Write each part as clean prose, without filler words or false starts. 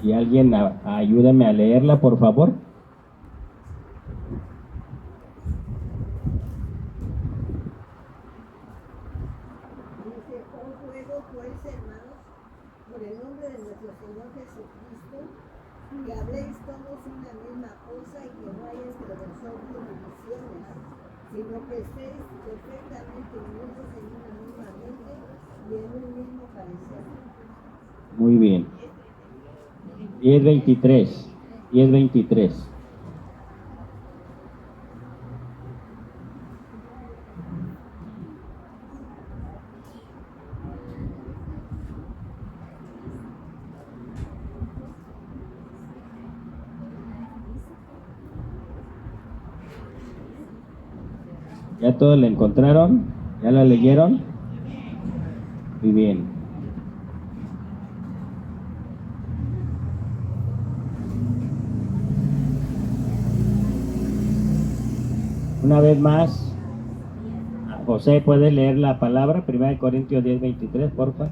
Y alguien ayúdame a leerla, por favor. Dice, os ruego pues, hermanos, por el nombre de nuestro Señor Jesucristo, que habléis todos una misma cosa y que no haya entre vosotros divisiones, sino que estéis perfectamente unidos en una misma mente y en un mismo parecer. Muy bien. 10:23. 10:23. ¿Ya todos la encontraron? ¿Ya la leyeron? Muy bien. Una vez más, José, ¿puede leer la palabra? 1 Corintios 10:23, porfa.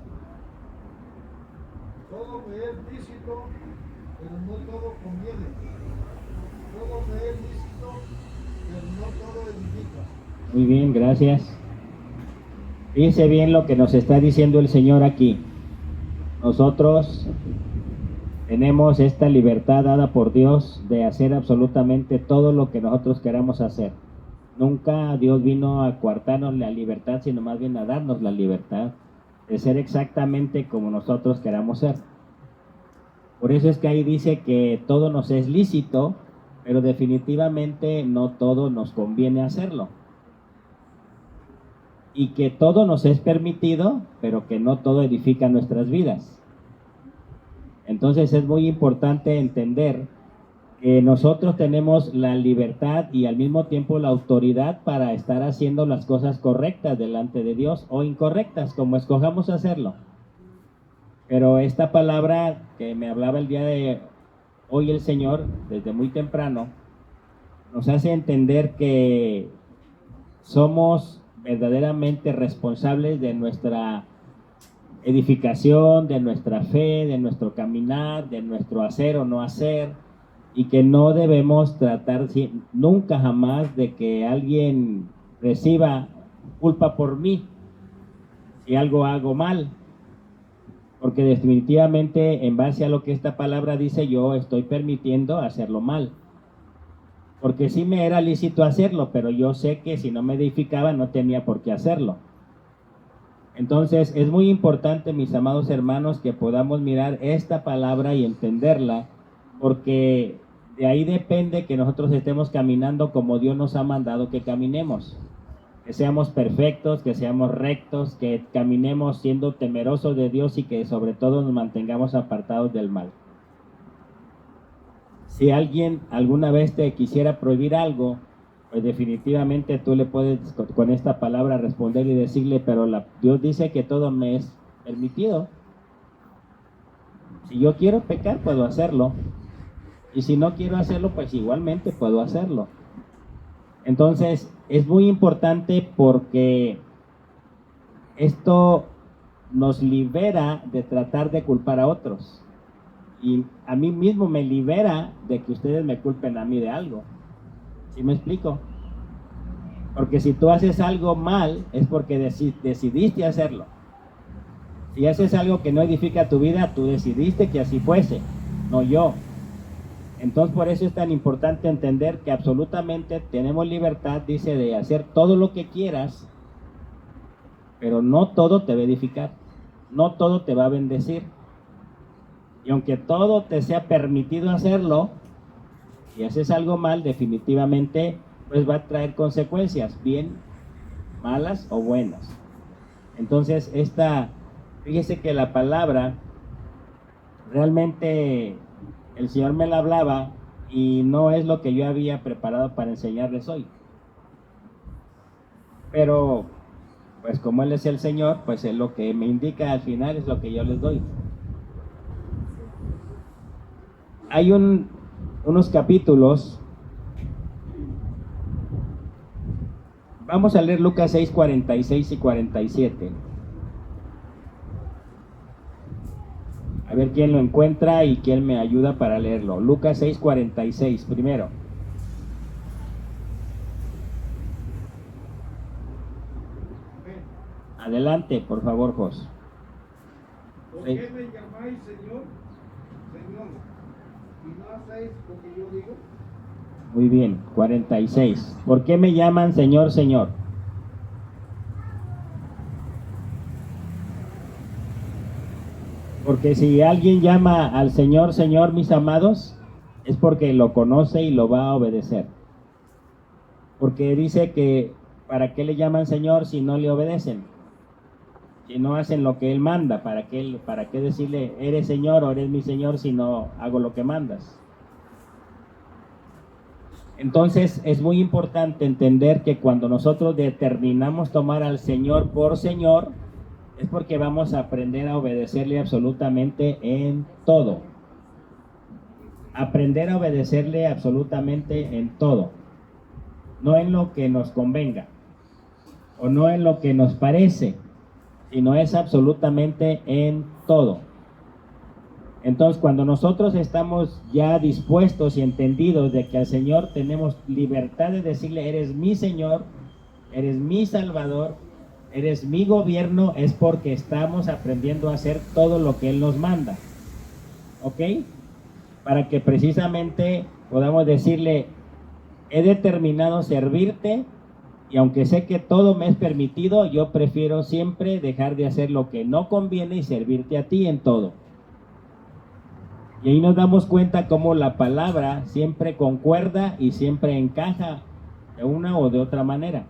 Todo me es lícito, pero no todo conviene. Todo me es lícito, pero no todo edifica. Muy bien, gracias. Fíjense bien lo que nos está diciendo el Señor aquí. Nosotros tenemos esta libertad dada por Dios de hacer absolutamente todo lo que nosotros queramos hacer. Nunca Dios vino a coartarnos la libertad, sino más bien a darnos la libertad de ser exactamente como nosotros queramos ser. Por eso es que ahí dice que todo nos es lícito, pero definitivamente no todo nos conviene hacerlo. Y que todo nos es permitido, pero que no todo edifica nuestras vidas. Entonces es muy importante entender que nosotros tenemos la libertad y al mismo tiempo la autoridad para estar haciendo las cosas correctas delante de Dios o incorrectas, como escojamos hacerlo. Pero esta palabra que me hablaba el día de hoy el Señor, desde muy temprano, nos hace entender que somos verdaderamente responsables de nuestra edificación, de nuestra fe, de nuestro caminar, de nuestro hacer o no hacer, y que no debemos tratar nunca jamás de que alguien reciba culpa por mí si algo hago mal, porque definitivamente en base a lo que esta palabra dice yo estoy permitiendo hacerlo mal. Porque sí me era lícito hacerlo, pero yo sé que si no me edificaba no tenía por qué hacerlo. Entonces es muy importante, mis amados hermanos, que podamos mirar esta palabra y entenderla, porque de ahí depende que nosotros estemos caminando como Dios nos ha mandado que caminemos. Que seamos perfectos, que seamos rectos, que caminemos siendo temerosos de Dios y que sobre todo nos mantengamos apartados del mal. Si alguien alguna vez te quisiera prohibir algo, pues definitivamente tú le puedes con esta palabra responder y decirle, pero Dios dice que todo me es permitido. Si yo quiero pecar, puedo hacerlo. Y si no quiero hacerlo, pues igualmente puedo hacerlo. Entonces, es muy importante porque esto nos libera de tratar de culpar a otros. Y a mí mismo me libera de que ustedes me culpen a mí de algo. ¿Sí me explico? Porque si tú haces algo mal, es porque decidiste hacerlo. Si haces algo que no edifica tu vida, tú decidiste que así fuese, no yo. Entonces por eso es tan importante entender que absolutamente tenemos libertad, dice, de hacer todo lo que quieras, pero no todo te va a edificar, no todo te va a bendecir. Y aunque todo te sea permitido hacerlo, si haces algo mal, definitivamente pues va a traer consecuencias, bien, malas o buenas. Entonces fíjese que la palabra realmente el Señor me la hablaba y no es lo que yo había preparado para enseñarles hoy. Pero pues como Él es el Señor, pues es lo que me indica al final, es lo que yo les doy. Hay unos capítulos. Vamos a leer Lucas 6, 46 y 47. A ver quién lo encuentra y quién me ayuda para leerlo. Lucas 6:46, primero. Adelante, por favor, Jos. ¿Por qué me llamáis Señor, Señor, y no hacéis lo que yo digo? Muy bien, 46. ¿Por qué me llaman Señor, Señor? Porque si alguien llama al Señor, Señor, mis amados, es porque lo conoce y lo va a obedecer. Porque dice que, ¿para qué le llaman Señor si no le obedecen? Si no hacen lo que Él manda, ¿para qué decirle, eres Señor o eres mi Señor si no hago lo que mandas? Entonces es muy importante entender que cuando nosotros determinamos tomar al Señor por Señor, es porque vamos a aprender a obedecerle absolutamente en todo. Aprender a obedecerle absolutamente en todo. No en lo que nos convenga, o no en lo que nos parece, sino es absolutamente en todo. Entonces, cuando nosotros estamos ya dispuestos y entendidos de que al Señor tenemos libertad de decirle, eres mi Señor, eres mi Salvador, eres mi gobierno, es porque estamos aprendiendo a hacer todo lo que Él nos manda. ¿Ok? Para que precisamente podamos decirle, he determinado servirte, y aunque sé que todo me es permitido, yo prefiero siempre dejar de hacer lo que no conviene y servirte a ti en todo. Y ahí nos damos cuenta cómo la palabra siempre concuerda y siempre encaja de una o de otra manera.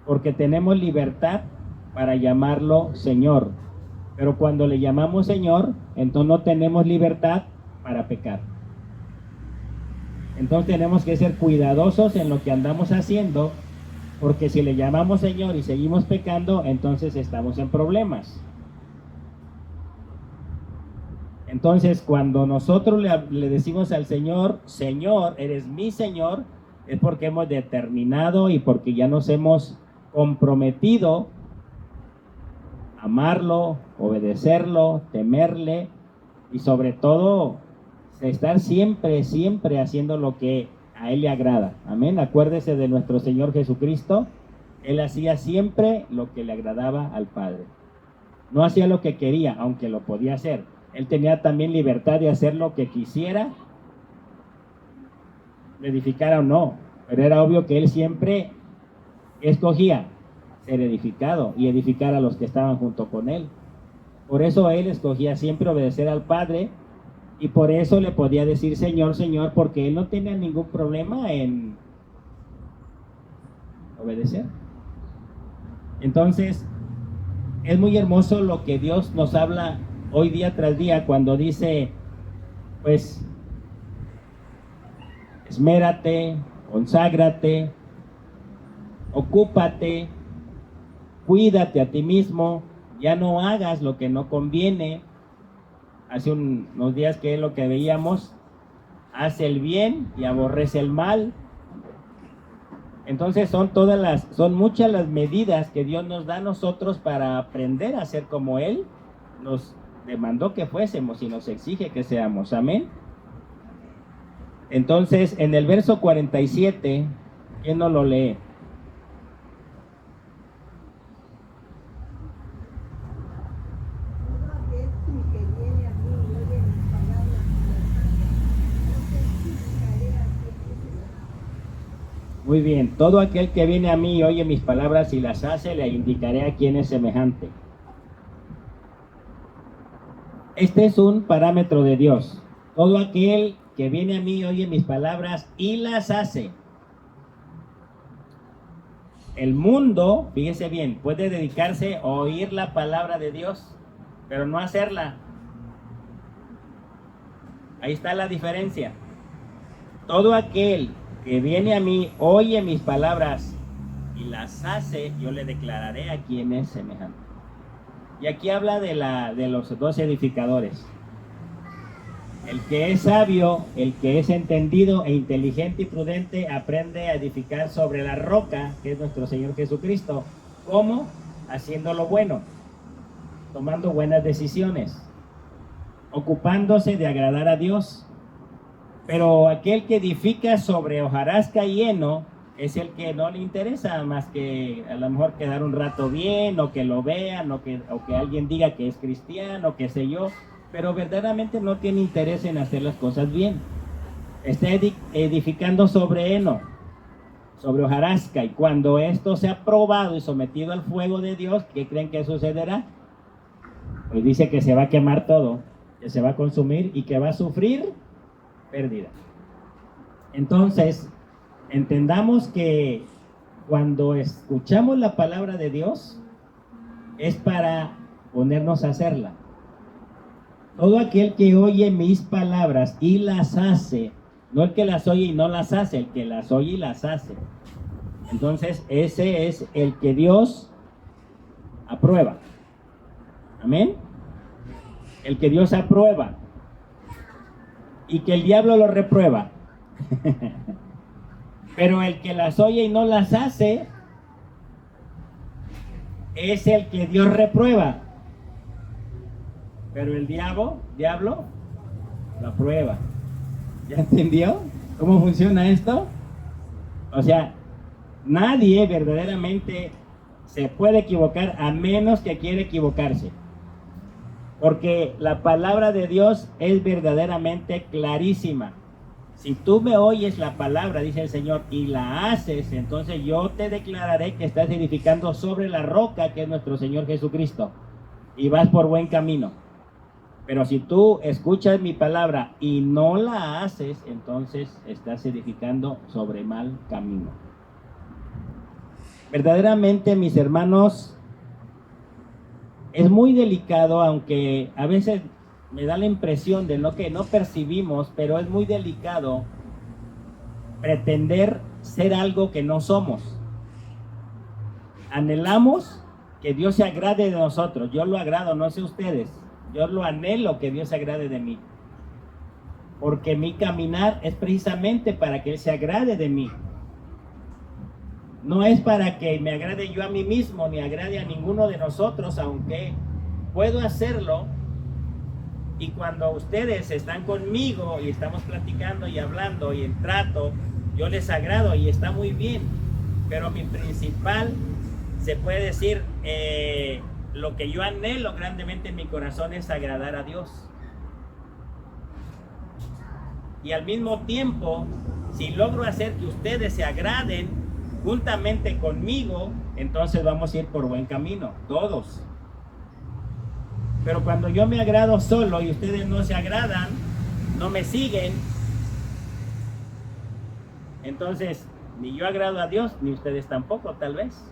Porque tenemos libertad para llamarlo Señor. Pero cuando le llamamos Señor, entonces no tenemos libertad para pecar. Entonces tenemos que ser cuidadosos en lo que andamos haciendo, porque si le llamamos Señor y seguimos pecando, entonces estamos en problemas. Entonces, cuando nosotros le decimos al Señor, Señor, eres mi Señor, es porque hemos determinado y porque ya nos hemos comprometido a amarlo, obedecerlo, temerle y sobre todo estar siempre, siempre haciendo lo que a Él le agrada. Amén. Acuérdese de nuestro Señor Jesucristo. Él hacía siempre lo que le agradaba al Padre. No hacía lo que quería, aunque lo podía hacer. Él tenía también libertad de hacer lo que quisiera, edificara o no, pero era obvio que Él siempre escogía ser edificado y edificar a los que estaban junto con Él. Por eso Él escogía siempre obedecer al Padre, y por eso le podía decir Señor, Señor, porque Él no tenía ningún problema en obedecer. Entonces, es muy hermoso lo que Dios nos habla hoy día tras día cuando dice, pues, esmérate, conságrate, ocúpate, cuídate a ti mismo, ya no hagas lo que no conviene. Hace unos días que es lo que veíamos, hace el bien y aborrece el mal. Entonces son muchas las medidas que Dios nos da a nosotros para aprender a ser como Él nos demandó que fuésemos y nos exige que seamos. Amén. Entonces, en el verso 47, ¿quién no lo lee? Muy bien, todo aquel que viene a mí y oye mis palabras y las hace, le indicaré a quién es semejante. Este es un parámetro de Dios. Todo aquel que viene a mí, oye mis palabras y las hace. El mundo, fíjese bien, puede dedicarse a oír la palabra de Dios, pero no hacerla. Ahí está la diferencia. Todo aquel que viene a mí, oye mis palabras y las hace, yo le declararé a quién es semejante. Y aquí habla de los dos edificadores. El que es sabio, el que es entendido e inteligente y prudente, aprende a edificar sobre la roca, que es nuestro Señor Jesucristo. ¿Cómo? Haciendo lo bueno, tomando buenas decisiones. ocupándose de agradar a Dios. Pero aquel que edifica sobre hojarasca y heno es el que no le interesa más que a lo mejor quedar un rato bien, o que lo vean, o que alguien diga que es cristiano, qué sé yo, pero verdaderamente no tiene interés en hacer las cosas bien. Está edificando sobre heno, sobre hojarasca, y cuando esto sea probado y sometido al fuego de Dios, ¿qué creen que sucederá? Pues dice que se va a quemar todo, que se va a consumir y que va a sufrir pérdida. Entonces, entendamos que cuando escuchamos la palabra de Dios es para ponernos a hacerla. Todo aquel que oye mis palabras y las hace, no el que las oye y no las hace, el que las oye y las hace. Entonces, ese es el que Dios aprueba. Amén. El que Dios aprueba y que el diablo lo reprueba. Pero el que las oye y no las hace es el que Dios reprueba. Pero el diablo lo aprueba. ¿Ya entendió cómo funciona esto? O sea, nadie verdaderamente se puede equivocar a menos que quiera equivocarse. Porque la palabra de Dios es verdaderamente clarísima. Si tú me oyes la palabra, dice el Señor, y la haces, entonces yo te declararé que estás edificando sobre la roca que es nuestro Señor Jesucristo. Y vas por buen camino. Pero si tú escuchas mi palabra y no la haces, entonces estás edificando sobre mal camino. Verdaderamente, mis hermanos, es muy delicado, aunque a veces me da la impresión de que no percibimos, pero es muy delicado pretender ser algo que no somos. Anhelamos que Dios se agrade de nosotros. Yo lo agrado, no sé ustedes. Yo lo anhelo que Dios se agrade de mí. Porque mi caminar es precisamente para que Él se agrade de mí. No es para que me agrade yo a mí mismo, ni agrade a ninguno de nosotros, aunque puedo hacerlo. Y cuando ustedes están conmigo y estamos platicando y hablando y en trato, yo les agrado y está muy bien. Pero mi principal, se puede decir, lo que yo anhelo grandemente en mi corazón es agradar a Dios. Y al mismo tiempo, si logro hacer que ustedes se agraden juntamente conmigo, entonces vamos a ir por buen camino, todos. Pero cuando yo me agrado solo y ustedes no se agradan, no me siguen, entonces ni yo agrado a Dios, ni ustedes tampoco, tal vez.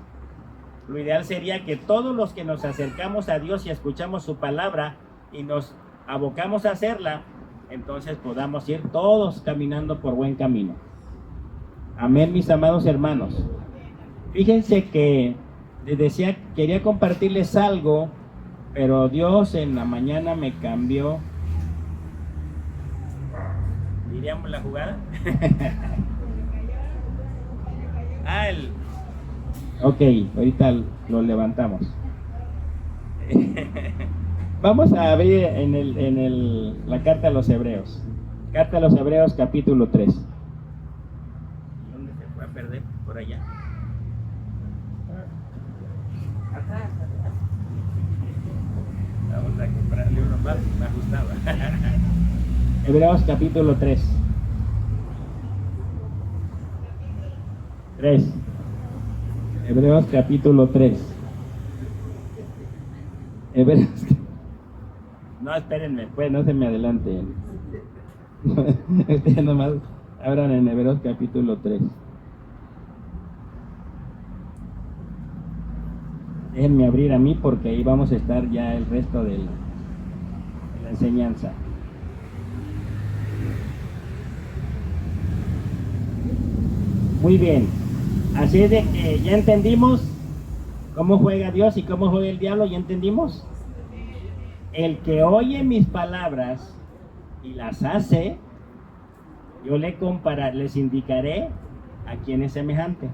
Lo ideal sería que todos los que nos acercamos a Dios y escuchamos su palabra y nos abocamos a hacerla, entonces podamos ir todos caminando por buen camino. Amén, mis amados hermanos. Fíjense que les decía, quería compartirles algo, pero Dios en la mañana me cambió, diríamos, la jugada. Ok, ahorita lo levantamos. Vamos a abrir la carta a los Hebreos. Carta a los Hebreos, capítulo 3. ¿Dónde se fue a perder? Por allá. Vamos a comprarle uno más ajustado. Hebreos, capítulo 3. 3. Hebreos capítulo 3. Hebreos. No, espérenme, pues no se me adelanten. Ustedes nomás abran en Hebreos capítulo 3. Déjenme abrir a mí porque ahí vamos a estar ya el resto de la enseñanza. Muy bien. Así es de que ya entendimos cómo juega Dios y cómo juega el diablo, ¿ya entendimos? El que oye mis palabras y las hace, yo les indicaré a quién es semejante.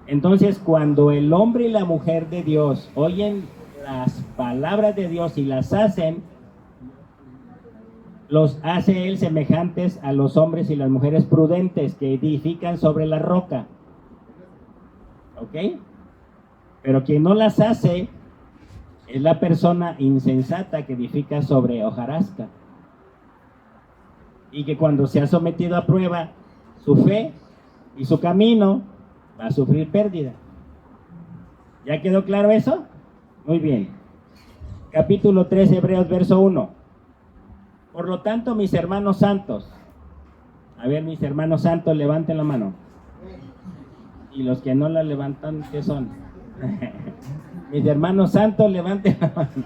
Entonces, cuando el hombre y la mujer de Dios oyen las palabras de Dios y las hacen, los hace Él semejantes a los hombres y las mujeres prudentes que edifican sobre la roca. ¿Ok? Pero quien no las hace es la persona insensata que edifica sobre hojarasca. Y que cuando se ha sometido a prueba su fe y su camino, va a sufrir pérdida. ¿Ya quedó claro eso? Muy bien. Capítulo 3, Hebreos, verso 1. Por lo tanto, mis hermanos santos, a ver, mis hermanos santos, levanten la mano. Y los que no la levantan, ¿qué son? Mis hermanos santos, levanten la mano.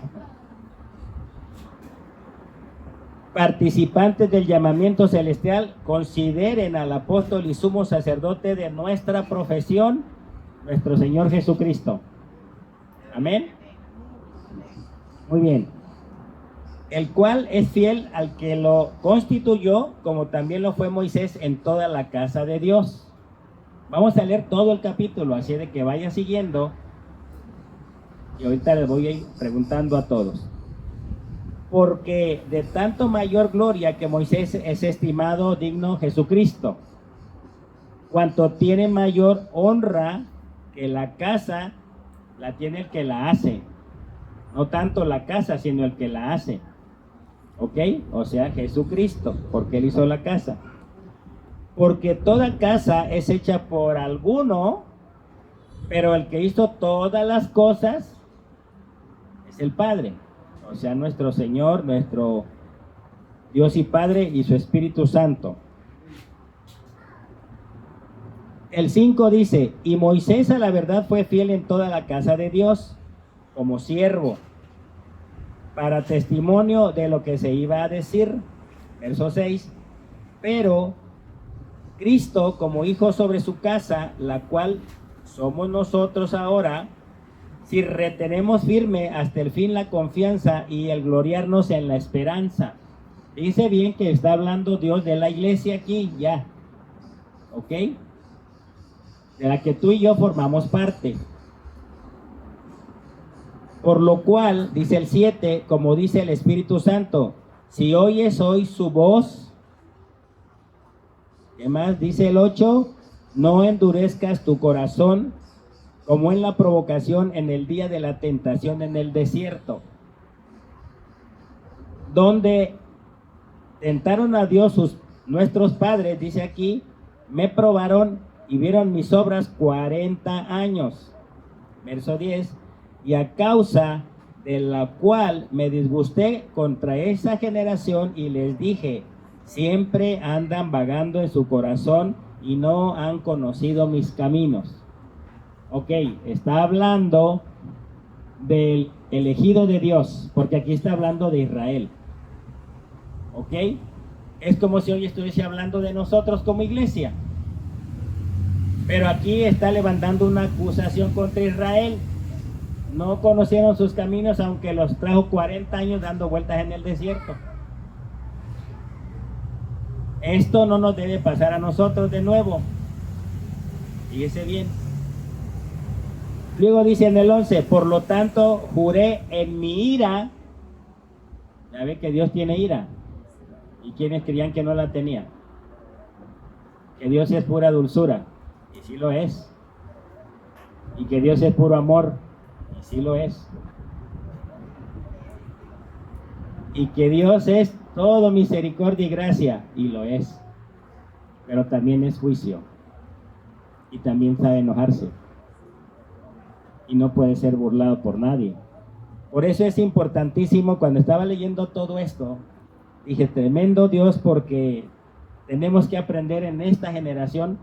Participantes del llamamiento celestial, consideren al apóstol y sumo sacerdote de nuestra profesión, nuestro Señor Jesucristo. Amén. Muy bien. El cual es fiel al que lo constituyó, como también lo fue Moisés en toda la casa de Dios. Vamos a leer todo el capítulo, así de que vaya siguiendo. Y ahorita les voy a ir preguntando a todos. Porque de tanto mayor gloria que Moisés es estimado digno Jesucristo, cuanto tiene mayor honra que la casa la tiene el que la hace. No tanto la casa, sino el que la hace. ¿Ok? O sea, Jesucristo, porque Él hizo la casa. Porque toda casa es hecha por alguno, pero el que hizo todas las cosas es el Padre. O sea, nuestro Señor, nuestro Dios y Padre y su Espíritu Santo. El 5 dice, y Moisés a la verdad fue fiel en toda la casa de Dios, como siervo, para testimonio de lo que se iba a decir. Verso 6, pero Cristo como hijo sobre su casa, la cual somos nosotros ahora, si retenemos firme hasta el fin la confianza y el gloriarnos en la esperanza. Dice bien que está hablando Dios de la iglesia aquí, ya. ¿Ok? De la que tú y yo formamos parte. Por lo cual, dice el 7, como dice el Espíritu Santo, si oyes hoy su voz, ¿qué más? Dice el 8, no endurezcas tu corazón como en la provocación en el día de la tentación en el desierto, donde tentaron a Dios nuestros padres, dice aquí, me probaron y vieron mis obras 40 años. Verso 10, y a causa de la cual me disgusté contra esa generación y les dije, siempre andan vagando en su corazón y no han conocido mis caminos. Ok, está hablando del elegido de Dios, porque aquí está hablando de Israel. Ok, es como si hoy estuviese hablando de nosotros como iglesia. Pero aquí está levantando una acusación contra Israel. No conocieron sus caminos, aunque los trajo 40 años dando vueltas en el desierto. Esto no nos debe pasar a nosotros de nuevo. Fíjese bien. Luego dice en el 11, por lo tanto juré en mi ira. Ya ve que Dios tiene ira. ¿Y quienes creían que no la tenía? Que Dios es pura dulzura. Y sí lo es. Y que Dios es puro amor. Y sí lo es. Y que Dios es todo misericordia y gracia. Y lo es. Pero también es juicio. Y también sabe enojarse. Y no puede ser burlado por nadie. Por eso es importantísimo, cuando estaba leyendo todo esto, dije, tremendo Dios, porque tenemos que aprender en esta generación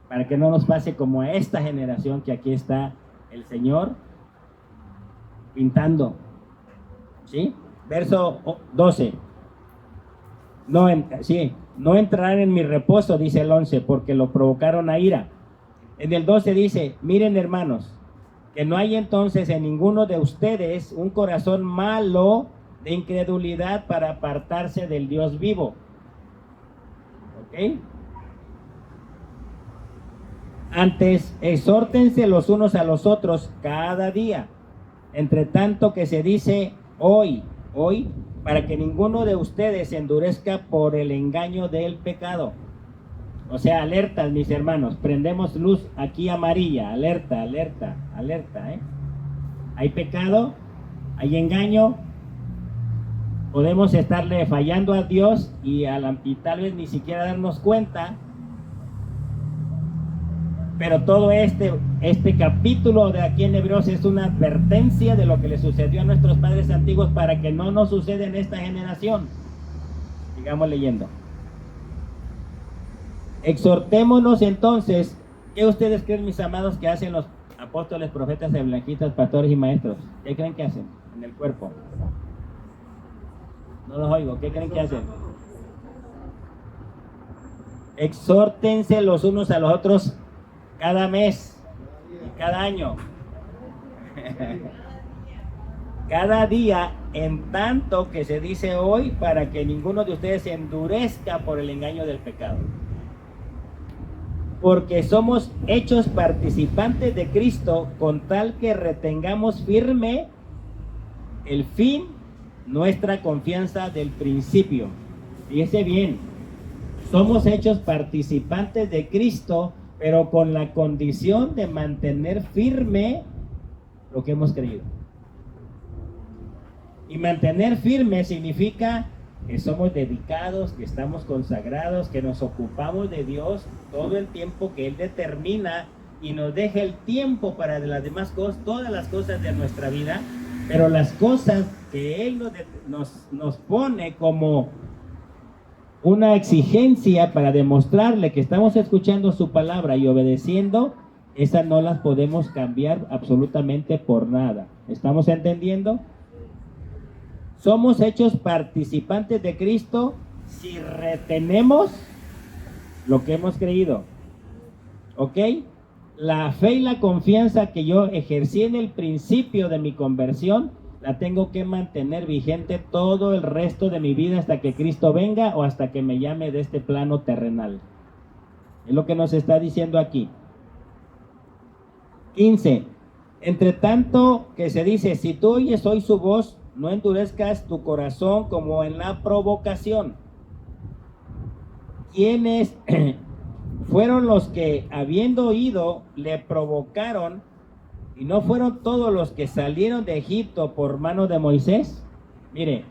para que no nos pase como a esta generación, que aquí está el Señor pintando. ¿Sí? Verso 12. No entrarán en mi reposo, dice el 11, porque lo provocaron a ira. En el 12 dice, miren hermanos, que no hay entonces en ninguno de ustedes un corazón malo de incredulidad para apartarse del Dios vivo. ¿Ok? Antes, exhórtense los unos a los otros cada día, entre tanto que se dice hoy, para que ninguno de ustedes se endurezca por el engaño del pecado. O sea, alertas, mis hermanos, prendemos luz aquí amarilla, alerta, alerta, alerta, ¿eh? Hay pecado, hay engaño, podemos estarle fallando a Dios y tal vez ni siquiera darnos cuenta, pero todo este capítulo de aquí en Hebreos es una advertencia de lo que le sucedió a nuestros padres antiguos para que no nos suceda en esta generación. Sigamos leyendo. Exhortémonos entonces. ¿Qué ustedes creen, mis amados, que hacen los apóstoles, profetas, evangelistas, pastores y maestros? ¿Qué creen que hacen en el cuerpo? No los oigo. ¿Qué creen que hacen? Exhórtense los unos a los otros cada mes y cada año. Cada día, en tanto que se dice hoy, para que ninguno de ustedes se endurezca por el engaño del pecado. Porque somos hechos participantes de Cristo, con tal que retengamos firme el fin, nuestra confianza del principio. Fíjese bien, somos hechos participantes de Cristo, pero con la condición de mantener firme lo que hemos creído. Y mantener firme significa que somos dedicados, que estamos consagrados, que nos ocupamos de Dios todo el tiempo que Él determina y nos deja el tiempo para las demás cosas, todas las cosas de nuestra vida, pero las cosas que Él nos pone como una exigencia para demostrarle que estamos escuchando su palabra y obedeciendo, esas no las podemos cambiar absolutamente por nada. ¿Estamos entendiendo? Somos hechos participantes de Cristo si retenemos lo que hemos creído. ¿Ok? La fe y la confianza que yo ejercí en el principio de mi conversión, la tengo que mantener vigente todo el resto de mi vida hasta que Cristo venga o hasta que me llame de este plano terrenal. Es lo que nos está diciendo aquí. 15. Entre tanto que se dice, si tú oyes hoy su voz, no endurezcas tu corazón como en la provocación. ¿Quiénes fueron los que, habiendo oído, le provocaron? ¿Y no fueron todos los que salieron de Egipto por mano de Moisés? Mire,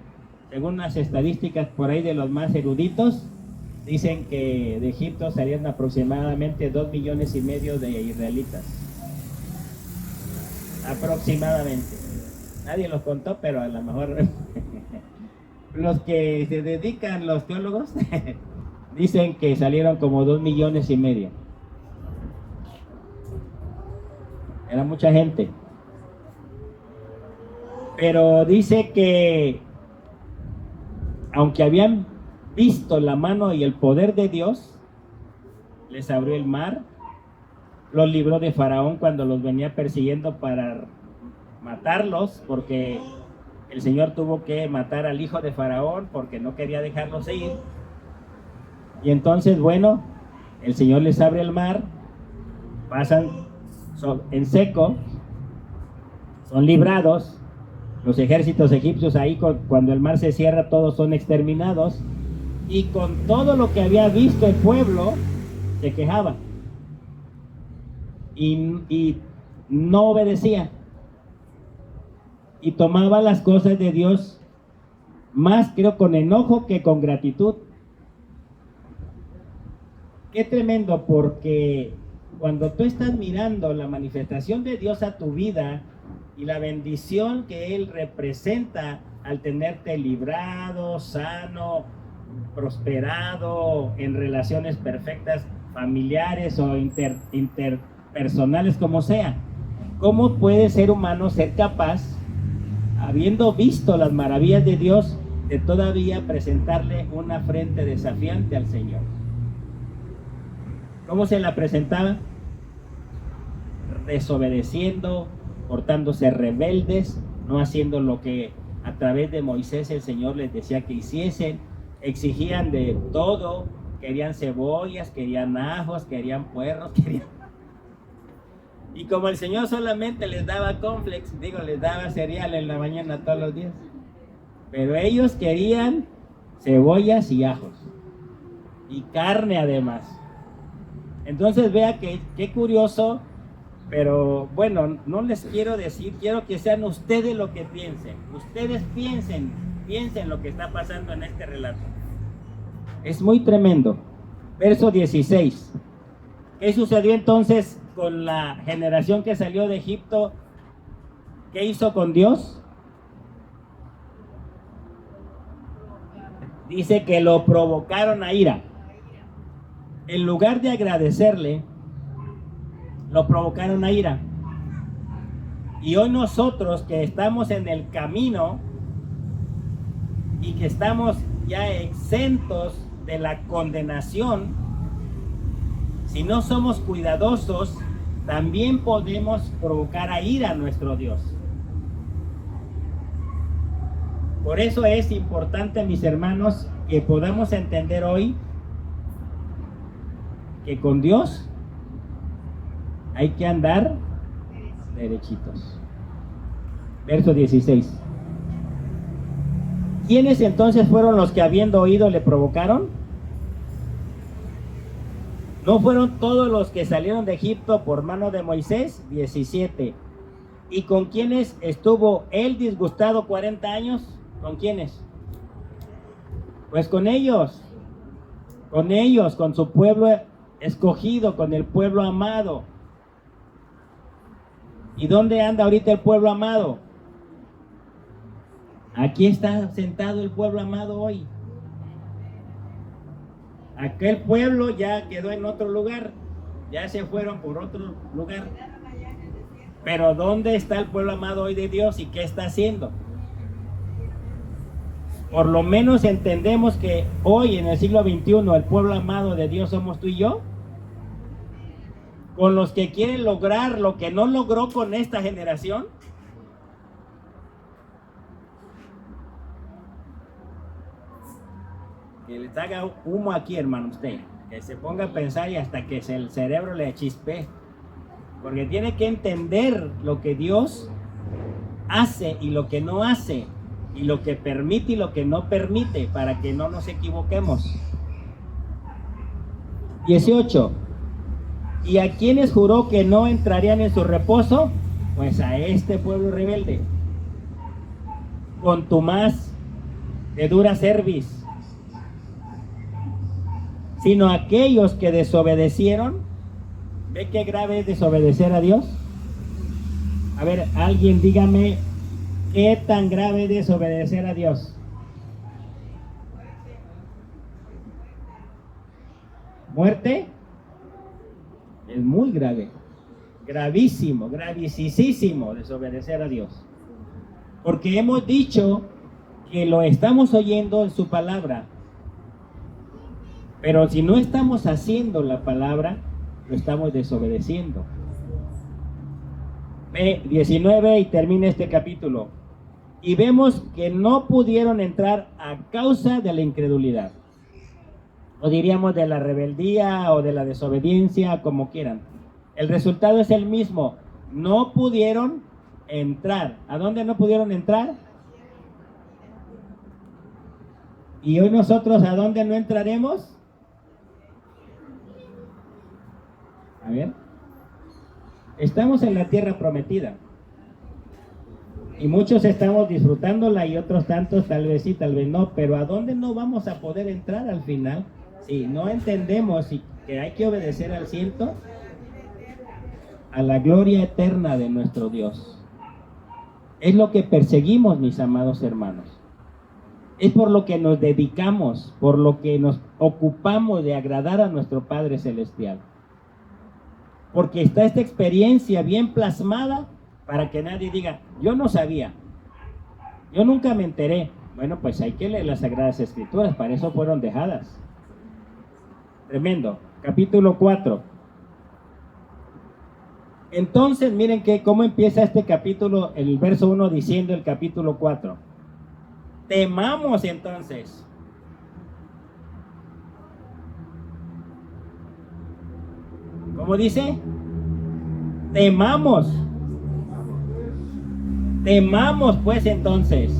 según las estadísticas por ahí de los más eruditos, dicen que de Egipto salieron aproximadamente 2,5 millones de israelitas. Aproximadamente. Nadie los contó, pero a lo mejor los que se dedican, los teólogos, dicen que salieron como 2,5 millones. Era mucha gente. Pero dice que aunque habían visto la mano y el poder de Dios, les abrió el mar, los libró de Faraón cuando los venía persiguiendo para matarlos, porque el Señor tuvo que matar al hijo de Faraón porque no quería dejarlos ir. Y entonces, bueno, el Señor les abre el mar, pasan en seco, son librados. Los ejércitos egipcios ahí, cuando el mar se cierra, todos son exterminados. Y con todo lo que había visto el pueblo, se quejaba y no obedecía, y tomaba las cosas de Dios más, creo, con enojo que con gratitud. Qué tremendo, porque cuando tú estás mirando la manifestación de Dios a tu vida y la bendición que Él representa al tenerte librado, sano, prosperado, en relaciones perfectas, familiares o interpersonales, como sea, ¿cómo puede ser humano ser capaz, habiendo visto las maravillas de Dios, de todavía presentarle una frente desafiante al Señor? ¿Cómo se la presentaba? Desobedeciendo, portándose rebeldes, no haciendo lo que a través de Moisés el Señor les decía que hiciesen. Exigían de todo, querían cebollas, querían ajos, querían puerros, Y como el Señor solamente les daba cornflakes, les daba cereal en la mañana todos los días. Pero ellos querían cebollas y ajos. Y carne además. Entonces vea que qué curioso. Pero bueno, no les quiero decir, quiero que sean ustedes lo que piensen. Ustedes piensen lo que está pasando en este relato. Es muy tremendo. Verso 16. ¿Qué sucedió entonces con la generación que salió de Egipto? ¿Qué hizo con Dios? Dice que lo provocaron a ira. En lugar de agradecerle, lo provocaron a ira. Y hoy nosotros que estamos en el camino y que estamos ya exentos de la condenación, si no somos cuidadosos, también podemos provocar a ira a nuestro Dios. Por eso es importante, mis hermanos, que podamos entender hoy que con Dios hay que andar derechitos. Verso 16. ¿Quiénes entonces fueron los que habiendo oído le provocaron? ¿No fueron todos los que salieron de Egipto por mano de Moisés? 17. ¿Y con quiénes estuvo él disgustado 40 años? ¿Con quiénes? Pues con ellos, con su pueblo escogido, con el pueblo amado. ¿Y dónde anda ahorita el pueblo amado? Aquí está sentado el pueblo amado hoy. Aquel pueblo ya quedó en otro lugar, ya se fueron por otro lugar. Pero ¿dónde está el pueblo amado hoy de Dios y qué está haciendo? Por lo menos entendemos que hoy en el siglo XXI el pueblo amado de Dios somos tú y yo. Con los que quieren lograr lo que no logró con esta generación. Que les haga humo aquí, hermano, usted. Que se ponga a pensar y hasta que el cerebro le chispe. Porque tiene que entender lo que Dios hace y lo que no hace. Y lo que permite y lo que no permite. Para que no nos equivoquemos. 18. ¿Y a quienes juró que no entrarían en su reposo? Pues a este pueblo rebelde. Contumaz, de dura cerviz. Sino aquellos que desobedecieron. ¿Ve qué grave es desobedecer a Dios? A ver, alguien dígame, ¿qué tan grave es desobedecer a Dios? ¿Muerte? Es muy grave, gravísimo, gravísimo desobedecer a Dios. Porque hemos dicho que lo estamos oyendo en su palabra. Pero si no estamos haciendo la palabra, lo estamos desobedeciendo. 19 y termina este capítulo. Y vemos que no pudieron entrar a causa de la incredulidad. O diríamos de la rebeldía o de la desobediencia, como quieran. El resultado es el mismo. No pudieron entrar. ¿A dónde no pudieron entrar? Y hoy nosotros, ¿a dónde no entraremos? A ver. Estamos en la tierra prometida. Y muchos estamos disfrutándola y otros tantos tal vez sí, tal vez no. Pero ¿a dónde no vamos a poder entrar al final? Si no entendemos que hay que obedecer al 100 a la gloria eterna de nuestro Dios. Es lo que perseguimos, mis amados hermanos. Es por lo que nos dedicamos, por lo que nos ocupamos de agradar a nuestro Padre Celestial. Porque está esta experiencia bien plasmada para que nadie diga, yo no sabía, yo nunca me enteré. Bueno, pues hay que leer las Sagradas Escrituras, para eso fueron dejadas. Tremendo. Capítulo 4. Entonces, miren cómo empieza este capítulo, el verso 1 diciendo el capítulo 4. Temamos entonces. ¿Cómo dice? Temamos pues entonces,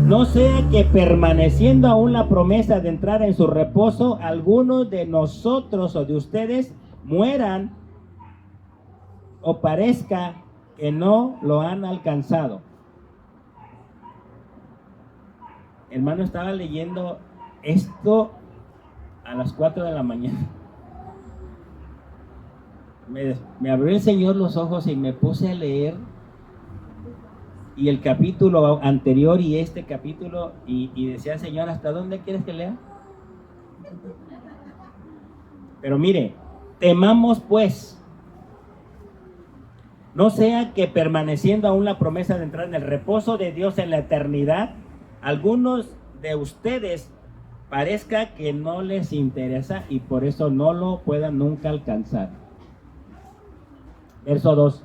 no sea que permaneciendo aún la promesa de entrar en su reposo, algunos de nosotros o de ustedes mueran o parezca que no lo han alcanzado. Hermano, estaba leyendo esto a las 4 de la mañana. Me abrió el Señor los ojos y me puse a leer, y el capítulo anterior y este capítulo, y decía, Señor, ¿hasta dónde quieres que lea? Pero mire, temamos pues, no sea que permaneciendo aún la promesa de entrar en el reposo de Dios en la eternidad, algunos de ustedes parezca que no les interesa y por eso no lo puedan nunca alcanzar. Verso 2.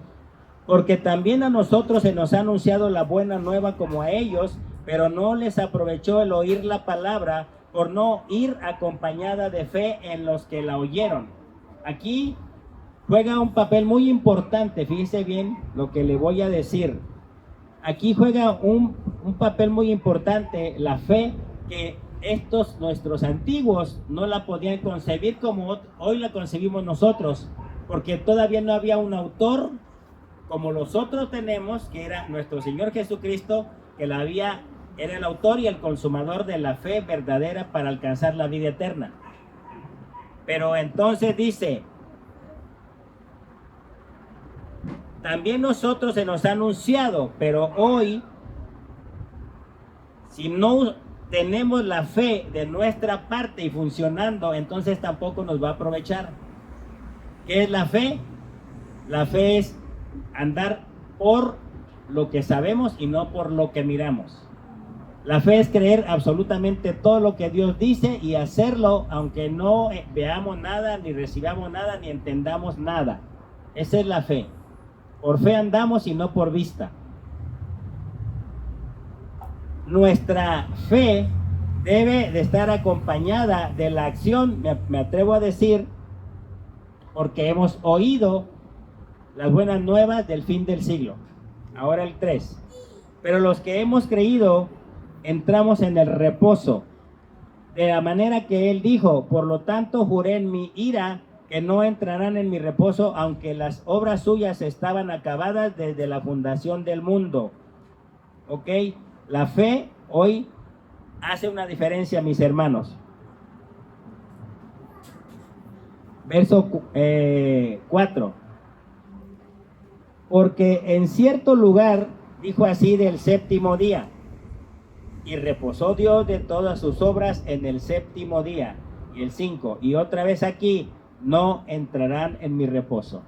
Porque también a nosotros se nos ha anunciado la buena nueva como a ellos, pero no les aprovechó el oír la palabra por no ir acompañada de fe en los que la oyeron. Aquí juega un papel muy importante, fíjese bien lo que le voy a decir. Aquí juega un papel muy importante la fe, que estos nuestros antiguos no la podían concebir como hoy la concebimos nosotros, porque todavía no había un autor como nosotros tenemos, que era nuestro Señor Jesucristo, que era el autor y el consumador de la fe verdadera para alcanzar la vida eterna. Pero entonces dice, también nosotros se nos ha anunciado, pero hoy, si no tenemos la fe de nuestra parte y funcionando, entonces tampoco nos va a aprovechar. ¿Qué es la fe? La fe es andar por lo que sabemos y no por lo que miramos. La fe es creer absolutamente todo lo que Dios dice y hacerlo aunque no veamos nada, ni recibamos nada, ni entendamos nada. Esa es la fe. Por fe andamos y no por vista. Nuestra fe debe de estar acompañada de la acción, me atrevo a decir, porque hemos oído las buenas nuevas del fin del siglo. Ahora el 3. Pero los que hemos creído entramos en el reposo, de la manera que él dijo, por lo tanto juré en mi ira que no entrarán en mi reposo, aunque las obras suyas estaban acabadas desde la fundación del mundo. ¿Ok? La fe hoy hace una diferencia, mis hermanos. Verso 4. Porque en cierto lugar dijo así del séptimo día, y reposó Dios de todas sus obras en el séptimo día. Y el 5. Y otra vez aquí, no entrarán en mi reposo.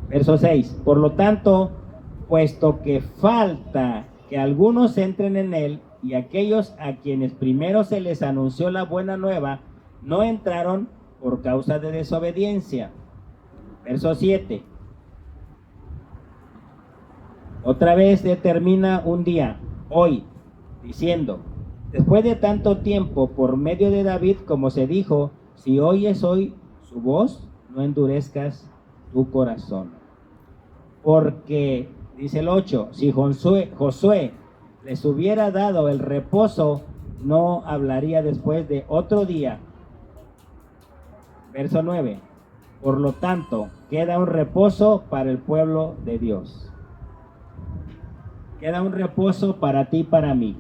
Verso 6. Por lo tanto, puesto que falta que algunos entren en él, y aquellos a quienes primero se les anunció la buena nueva, no entraron por causa de desobediencia. Verso 7. Otra vez determina un día, hoy, diciendo, después de tanto tiempo, por medio de David, como se dijo, si oyes hoy su voz, no endurezcas tu corazón. Porque, dice el 8, si Josué les hubiera dado el reposo, no hablaría después de otro día. Verso 9. Por lo tanto, queda un reposo para el pueblo de Dios. Queda un reposo para ti y para mí.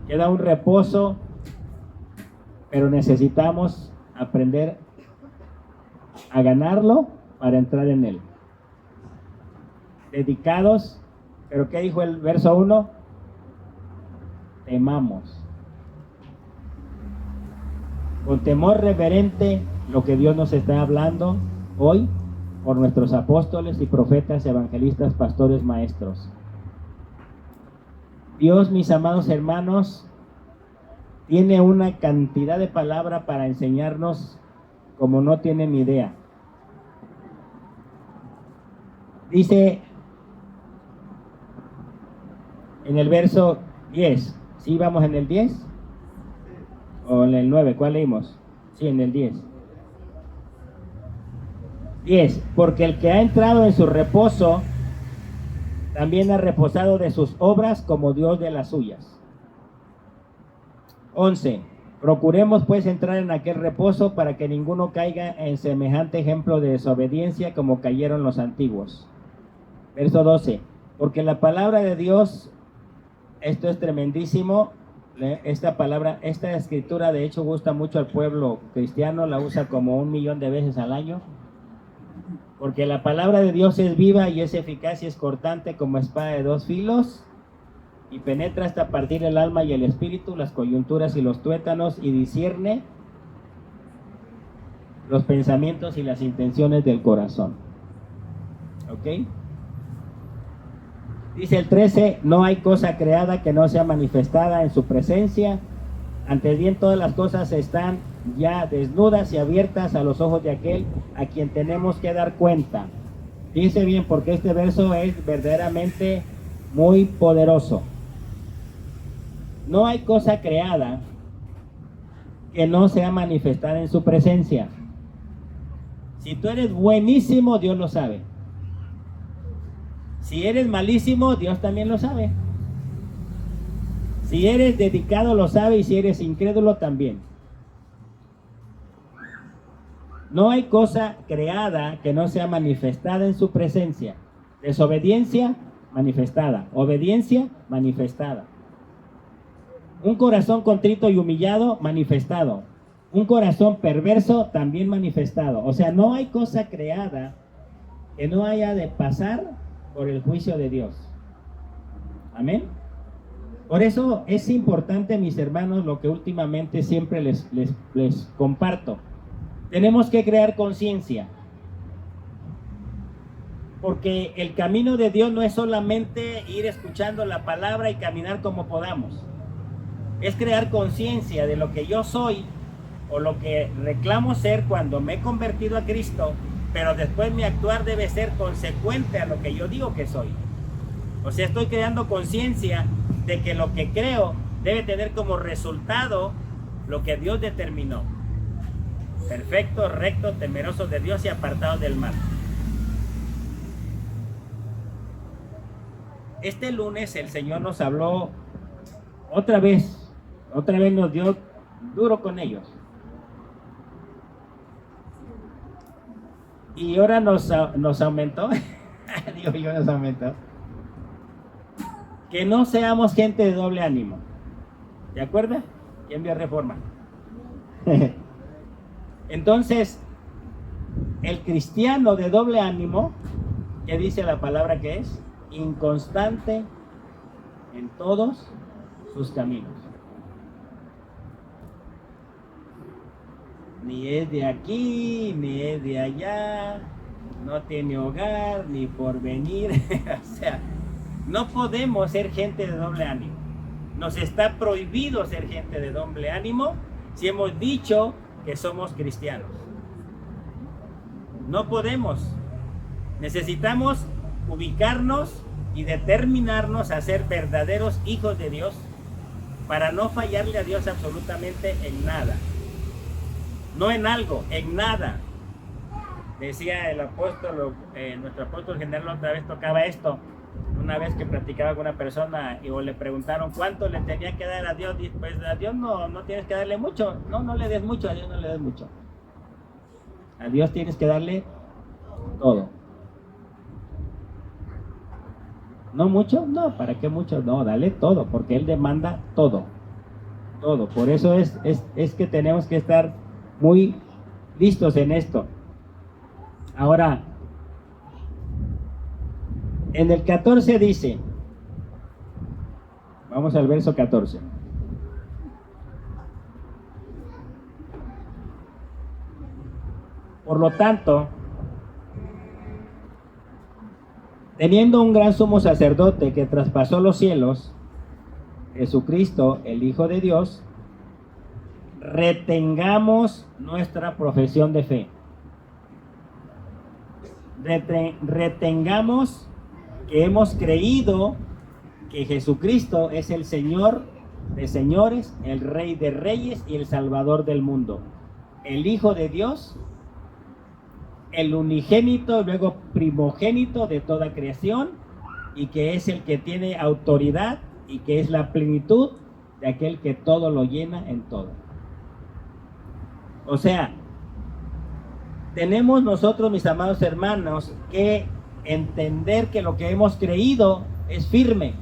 Queda un reposo, pero necesitamos aprender a ganarlo para entrar en él. Dedicados, pero ¿qué dijo el verso 1? Temamos. Con temor reverente lo que Dios nos está hablando hoy por nuestros apóstoles y profetas, evangelistas, pastores, maestros. Dios, mis amados hermanos, tiene una cantidad de palabra para enseñarnos como no tienen idea. Dice en el verso 10, ¿sí vamos en el 10? ¿O en el 9? ¿Cuál leímos? Sí, en el 10. 10. Porque el que ha entrado en su reposo, también ha reposado de sus obras como Dios de las suyas. 11. Procuremos pues entrar en aquel reposo para que ninguno caiga en semejante ejemplo de desobediencia como cayeron los antiguos. Verso 12. Porque la palabra de Dios, esto es tremendísimo, esta palabra, esta escritura de hecho gusta mucho al pueblo cristiano, la usa como 1,000,000 de veces al año. Porque la palabra de Dios es viva y es eficaz y es cortante como espada de 2 filos, y penetra hasta partir el alma y el espíritu, las coyunturas y los tuétanos, y discierne los pensamientos y las intenciones del corazón. ¿Ok? Dice el 13, no hay cosa creada que no sea manifestada en su presencia. Antes bien, todas las cosas están ya desnudas y abiertas a los ojos de aquel a quien tenemos que dar cuenta. Fíjense bien, porque este verso es verdaderamente muy poderoso. No hay cosa creada que no sea manifestada en su presencia. Si tú eres buenísimo, Dios lo sabe. Si eres malísimo, Dios también lo sabe. Si eres dedicado, lo sabe, y si eres incrédulo, también. No hay cosa creada que no sea manifestada en su presencia. Desobediencia, manifestada. Obediencia, manifestada. Un corazón contrito y humillado, manifestado. Un corazón perverso, también manifestado. O sea, no hay cosa creada que no haya de pasar por el juicio de Dios. Amén. Por eso es importante, mis hermanos, lo que últimamente siempre les comparto. Tenemos que crear conciencia. Porque el camino de Dios no es solamente ir escuchando la palabra y caminar como podamos. Es crear conciencia de lo que yo soy o lo que reclamo ser cuando me he convertido a Cristo, pero después mi actuar debe ser consecuente a lo que yo digo que soy. O sea, estoy creando conciencia de que lo que creo debe tener como resultado lo que Dios determinó. Perfecto, recto, temeroso de Dios y apartado del mal. Este lunes el Señor nos habló otra vez nos dio duro con ellos. Y ahora nos aumentó, digo yo, nos aumentó, que no seamos gente de doble ánimo. ¿De acuerdo? ¿Quién vio Reforma? Entonces, el cristiano de doble ánimo, ¿qué dice la palabra que es? Inconstante en todos sus caminos. Ni es de aquí, ni es de allá, no tiene hogar, ni porvenir. O sea, no podemos ser gente de doble ánimo. Nos está prohibido ser gente de doble ánimo si hemos dicho que somos cristianos. No podemos. Necesitamos ubicarnos y determinarnos a ser verdaderos hijos de Dios para no fallarle a Dios absolutamente en nada. No en algo, en nada. Decía el apóstol, nuestro apóstol general otra vez tocaba esto. Una vez que platicaba con una persona o le preguntaron cuánto le tenía que dar a Dios, dice, pues a Dios no tienes que darle mucho. No le des mucho, a Dios no le des mucho. A Dios tienes que darle todo. ¿No mucho? No, ¿para qué mucho? No, dale todo, porque Él demanda todo. Todo. Por eso es que tenemos que estar muy listos en esto. Ahora, en el 14 dice, vamos al verso 14. Por lo tanto, teniendo un gran sumo sacerdote que traspasó los cielos, Jesucristo, el Hijo de Dios, retengamos nuestra profesión de fe. Retengamos que hemos creído que Jesucristo es el Señor de señores, el Rey de reyes y el Salvador del mundo, el Hijo de Dios, el unigénito, luego primogénito de toda creación, y que es el que tiene autoridad y que es la plenitud de aquel que todo lo llena en todo. O sea, tenemos nosotros, mis amados hermanos, que entender que lo que hemos creído es firme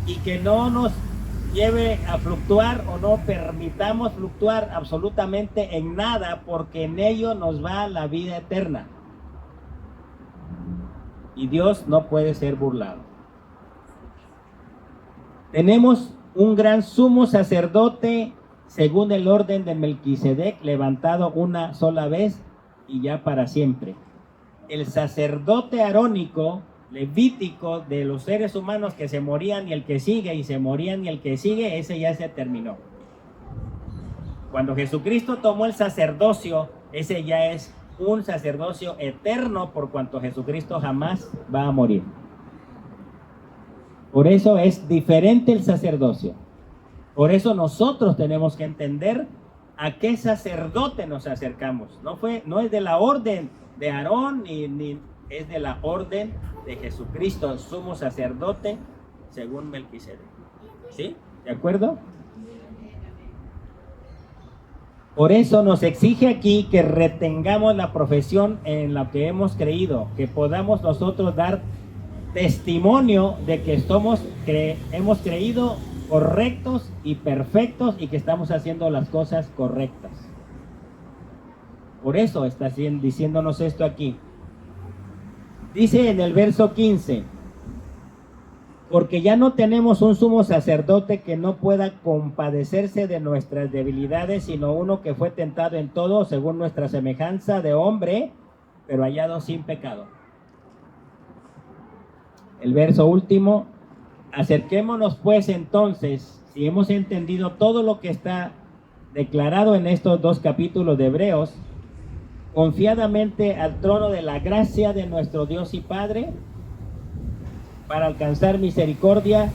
y que no nos lleve a fluctuar o no permitamos fluctuar absolutamente en nada, porque en ello nos va la vida eterna. Y Dios no puede ser burlado. Tenemos un gran sumo sacerdote según el orden de Melquisedec, levantado una sola vez y ya para siempre. El sacerdote arónico, levítico, de los seres humanos que se morían y el que sigue, y se morían y el que sigue, ese ya se terminó. Cuando Jesucristo tomó el sacerdocio, ese ya es un sacerdocio eterno, por cuanto Jesucristo jamás va a morir. Por eso es diferente el sacerdocio. Por eso nosotros tenemos que entender a qué sacerdote nos acercamos. No es de la orden de Aarón, ni es de la orden de Jesucristo, sumo sacerdote según Melquisedec. ¿Sí? ¿De acuerdo? Por eso nos exige aquí que retengamos la profesión en la que hemos creído, que podamos nosotros dar testimonio de que hemos creído correctos y perfectos y que estamos haciendo las cosas correctas. Por eso está diciéndonos esto aquí. Dice en el verso 15: porque ya no tenemos un sumo sacerdote que no pueda compadecerse de nuestras debilidades, sino uno que fue tentado en todo según nuestra semejanza de hombre, pero hallado sin pecado. El verso último: acerquémonos pues entonces, si hemos entendido todo lo que está declarado en estos 2 capítulos de Hebreos, confiadamente al trono de la gracia de nuestro Dios y Padre, para alcanzar misericordia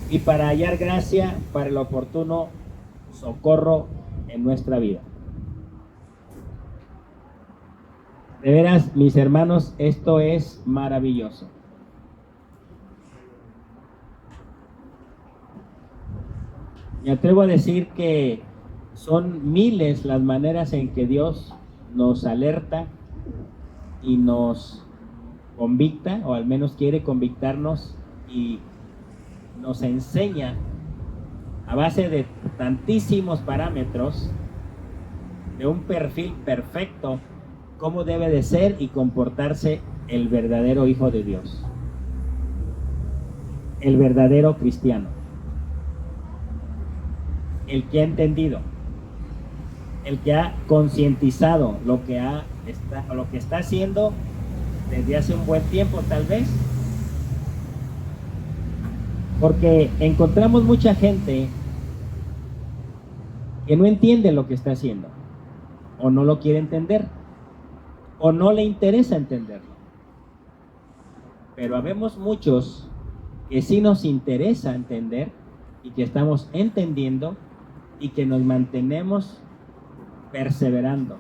y para hallar gracia para el oportuno socorro en nuestra vida. De veras, mis hermanos, esto es maravilloso. Me atrevo a decir que son miles las maneras en que Dios nos alerta y nos convicta, o al menos quiere convictarnos, y nos enseña a base de tantísimos parámetros, de un perfil perfecto, cómo debe de ser y comportarse el verdadero hijo de Dios, el verdadero cristiano, el que ha entendido, el que ha concientizado lo que está haciendo desde hace un buen tiempo, tal vez, porque encontramos mucha gente que no entiende lo que está haciendo, o no lo quiere entender, o no le interesa entenderlo. Pero habemos muchos que sí nos interesa entender y que estamos entendiendo y que nos mantenemos perseverando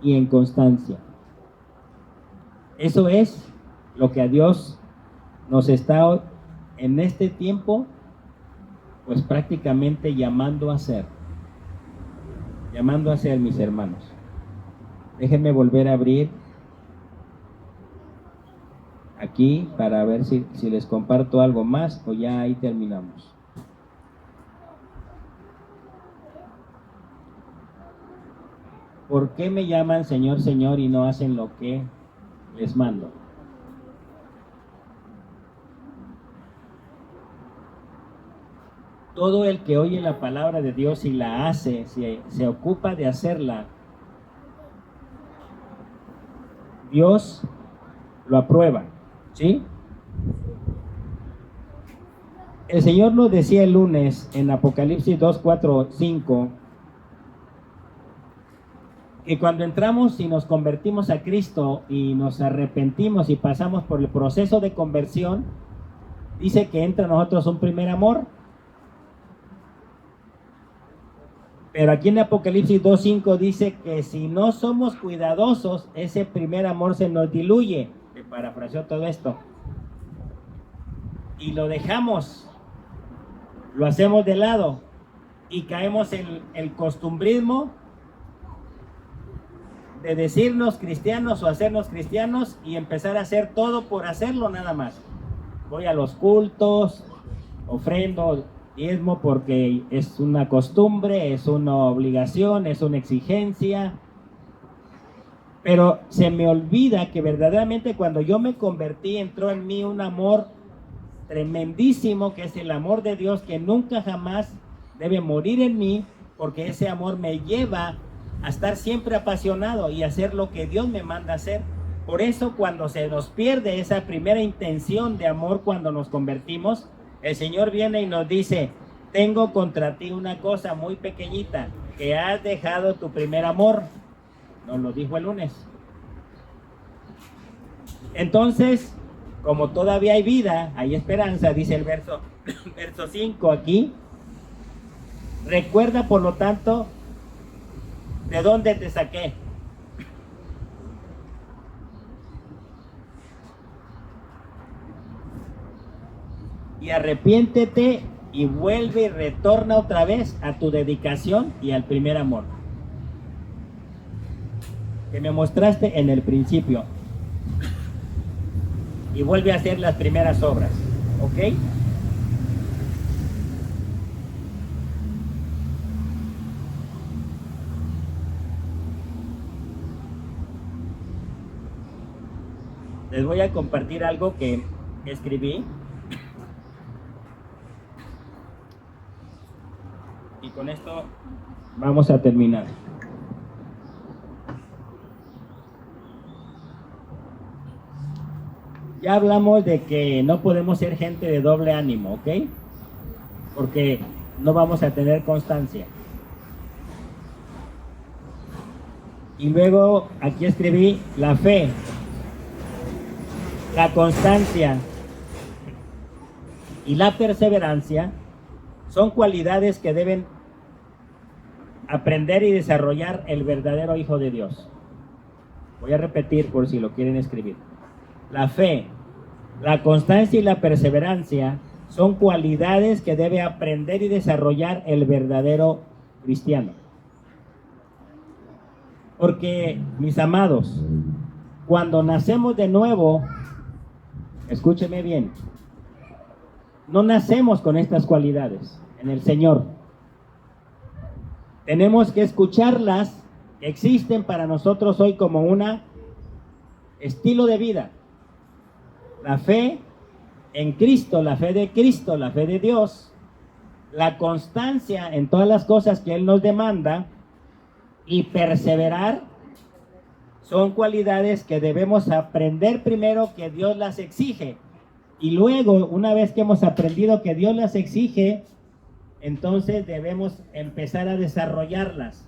y en constancia. Eso es lo que a Dios nos está en este tiempo, pues prácticamente llamando a hacer, mis hermanos. Déjenme volver a abrir aquí para ver si les comparto algo más, o ya ahí terminamos. ¿Por qué me llaman Señor, Señor y no hacen lo que les mando? Todo el que oye la palabra de Dios y la hace, se ocupa de hacerla, Dios lo aprueba, ¿sí? El Señor nos decía el lunes en Apocalipsis 2, 4, 5, que cuando entramos y nos convertimos a Cristo y nos arrepentimos y pasamos por el proceso de conversión, dice que entra a nosotros un primer amor. Pero aquí en Apocalipsis 2:5 dice que si no somos cuidadosos, ese primer amor se nos diluye. Te parafraseo todo esto. Y lo dejamos, lo hacemos de lado y caemos en el costumbrismo de decirnos cristianos o hacernos cristianos y empezar a hacer todo por hacerlo nada más. Voy a los cultos, ofrendo diezmo porque es una costumbre, es una obligación, es una exigencia. Pero se me olvida que verdaderamente cuando yo me convertí entró en mí un amor tremendísimo, que es el amor de Dios, que nunca jamás debe morir en mí, porque ese amor me lleva a estar siempre apasionado y hacer lo que Dios me manda hacer. Por eso cuando se nos pierde esa primera intención de amor cuando nos convertimos, el Señor viene y nos dice: tengo contra ti una cosa muy pequeñita, que has dejado tu primer amor. Nos lo dijo el lunes. Entonces, como todavía hay vida, hay esperanza, dice el verso 5 aquí. Recuerda, por lo tanto, de dónde te saqué. Y arrepiéntete y vuelve y retorna otra vez a tu dedicación y al primer amor que me mostraste en el principio. Y vuelve a hacer las primeras obras. ¿Ok? Les voy a compartir algo que escribí. Y con esto vamos a terminar. Ya hablamos de que no podemos ser gente de doble ánimo, ¿ok? Porque no vamos a tener constancia. Y luego aquí escribí la fe, la constancia y la perseverancia son cualidades que deben aprender y desarrollar el verdadero Hijo de Dios. Voy a repetir por si lo quieren escribir. La fe, la constancia y la perseverancia son cualidades que debe aprender y desarrollar el verdadero cristiano. Porque, mis amados, cuando nacemos de nuevo, escúcheme bien, no nacemos con estas cualidades en el Señor. Tenemos que escucharlas, existen para nosotros hoy como un estilo de vida. La fe en Cristo, la fe de Cristo, la fe de Dios, la constancia en todas las cosas que Él nos demanda y perseverar son cualidades que debemos aprender primero que Dios las exige. Y luego, una vez que hemos aprendido que Dios las exige, entonces debemos empezar a desarrollarlas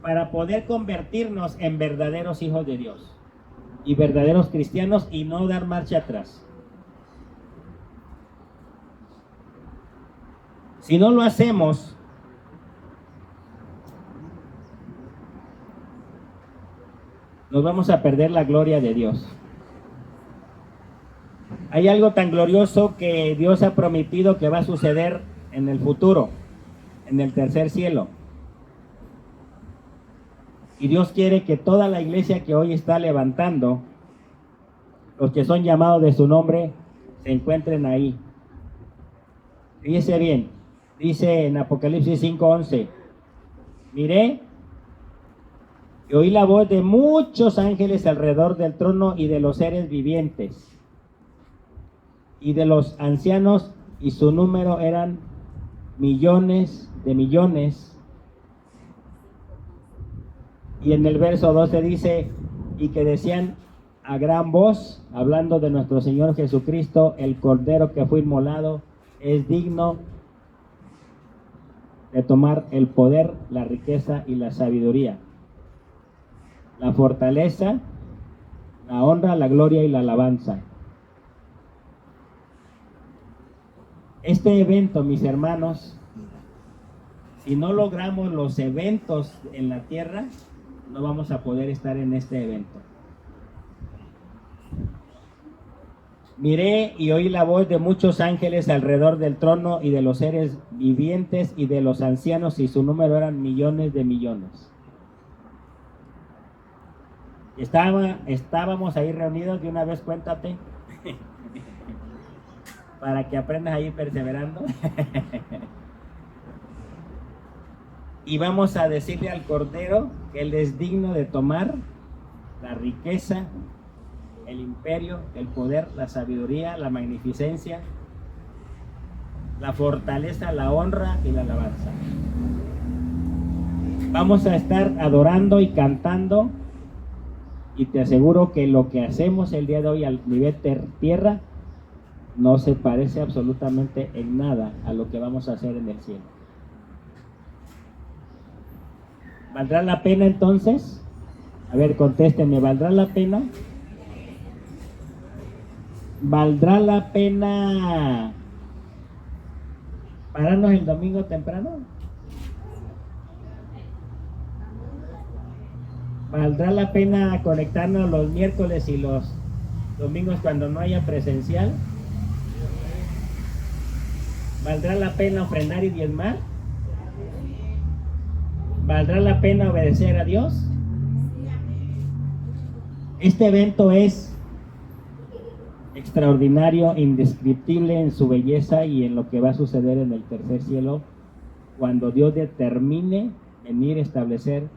para poder convertirnos en verdaderos hijos de Dios y verdaderos cristianos y no dar marcha atrás. Si no lo hacemos, nos vamos a perder la gloria de Dios. Hay algo tan glorioso que Dios ha prometido que va a suceder en el futuro, en el tercer cielo. Y Dios quiere que toda la iglesia que hoy está levantando, los que son llamados de su nombre, se encuentren ahí. Fíjese bien, dice en Apocalipsis 5:11, miré y oí la voz de muchos ángeles alrededor del trono y de los seres vivientes y de los ancianos, y su número eran millones de millones. Y en el verso 12 dice, y que decían a gran voz, hablando de nuestro Señor Jesucristo, el Cordero que fue inmolado, es digno de tomar el poder, la riqueza y la sabiduría, la fortaleza, la honra, la gloria y la alabanza. Este evento, mis hermanos, Si no logramos los eventos en la tierra, no vamos a poder estar en este evento. Miré y oí la voz de muchos ángeles alrededor del trono y de los seres vivientes y de los ancianos, y su número eran millones de millones. Estábamos ahí reunidos, de una vez cuéntate, para que aprendas a ir perseverando. Y vamos a decirle al Cordero que Él es digno de tomar la riqueza, el imperio, el poder, la sabiduría, la magnificencia, la fortaleza, la honra y la alabanza. Vamos a estar adorando y cantando, y te aseguro que lo que hacemos el día de hoy al nivel tierra no se parece absolutamente en nada a lo que vamos a hacer en el cielo. ¿Valdrá la pena entonces? A ver, contéstenme, ¿valdrá la pena? ¿Valdrá la pena pararnos el domingo temprano? ¿Valdrá la pena conectarnos los miércoles y los domingos cuando no haya presencial? ¿Valdrá la pena ofrendar y diezmar? ¿Valdrá la pena obedecer a Dios? Este evento es extraordinario, indescriptible en su belleza y en lo que va a suceder en el tercer cielo, cuando Dios determine venir a establecer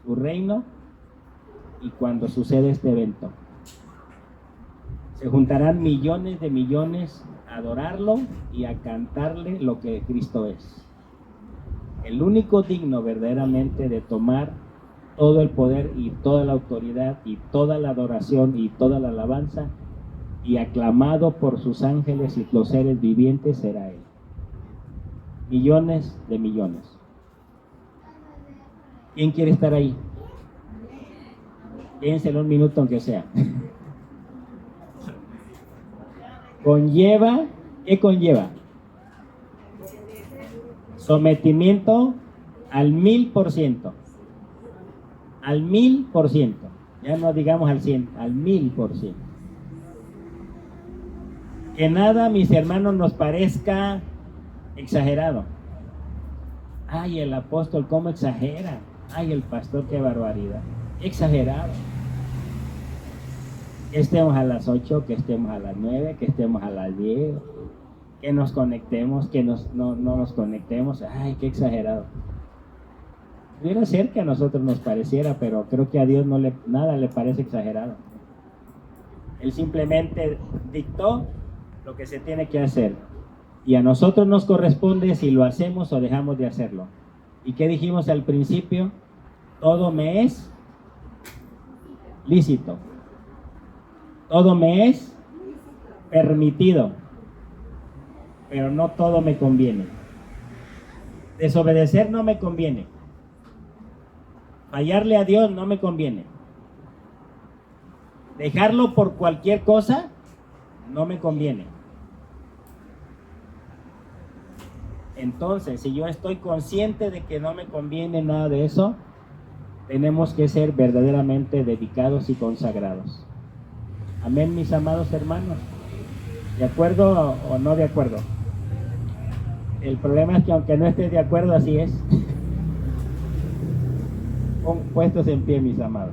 su reino, y cuando sucede este evento. Se juntarán millones de millones a adorarlo y a cantarle lo que Cristo es. El único digno verdaderamente de tomar todo el poder y toda la autoridad y toda la adoración y toda la alabanza, y aclamado por sus ángeles y los seres vivientes, será Él. Millones de millones. ¿Quién quiere estar ahí? Piénselo un minuto aunque sea. Conlleva, ¿qué conlleva? Sometimiento al 1000%. Al 1000%. Ya no digamos al 100, al 1000%. Que nada, mis hermanos, nos parezca exagerado. Ay, el apóstol, ¿cómo exagera? Ay, el pastor, qué barbaridad. Exagerado. Que estemos a las 8, que estemos a las 9, que estemos a las 10, que nos conectemos, que no nos conectemos. Ay, qué exagerado. Pudiera ser que a nosotros nos pareciera, pero creo que a Dios nada le parece exagerado. Él simplemente dictó lo que se tiene que hacer, y a nosotros nos corresponde si lo hacemos o dejamos de hacerlo. ¿Y qué dijimos al principio? Todo me es lícito, todo me es permitido, pero no todo me conviene. Desobedecer no me conviene, fallarle a Dios no me conviene, dejarlo por cualquier cosa no me conviene. Entonces, si yo estoy consciente de que no me conviene nada de eso, tenemos que ser verdaderamente dedicados y consagrados. Amén, mis amados hermanos. ¿De acuerdo o no de acuerdo? El problema es que aunque no estés de acuerdo, así es. Puestos en pie, mis amados.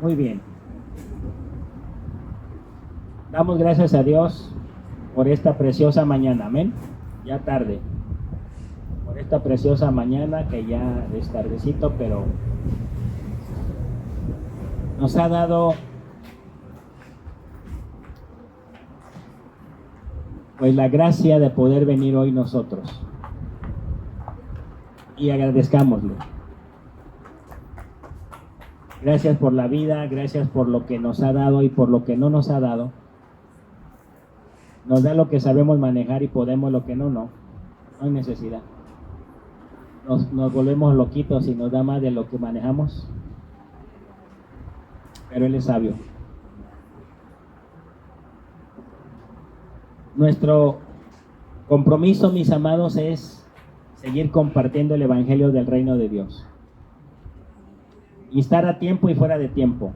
Muy bien. Damos gracias a Dios por esta preciosa mañana. Amén. Ya tarde. Por esta preciosa mañana que ya es tardecito, pero nos ha dado pues la gracia de poder venir hoy nosotros. Y agradezcámosle. Gracias por la vida, gracias por lo que nos ha dado y por lo que no nos ha dado. Nos da lo que sabemos manejar y podemos lo que no. No hay necesidad. Nos volvemos loquitos y nos da más de lo que manejamos. Pero Él es sabio. Nuestro compromiso, mis amados, es seguir compartiendo el Evangelio del Reino de Dios. Instar a tiempo y fuera de tiempo.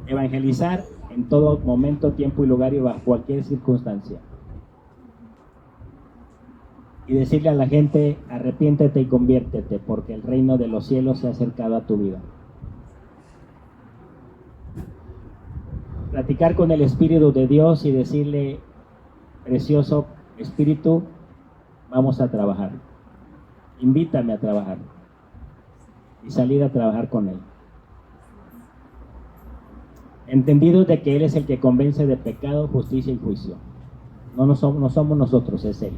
Evangelizar en todo momento, tiempo y lugar y bajo cualquier circunstancia. Y decirle a la gente, arrepiéntete y conviértete, porque el reino de los cielos se ha acercado a tu vida. Platicar con el Espíritu de Dios y decirle, precioso Espíritu, vamos a trabajar. Invítame a trabajar. Y salir a trabajar con Él. Entendidos de que Él es el que convence de pecado, justicia y juicio. No somos nosotros, es Él.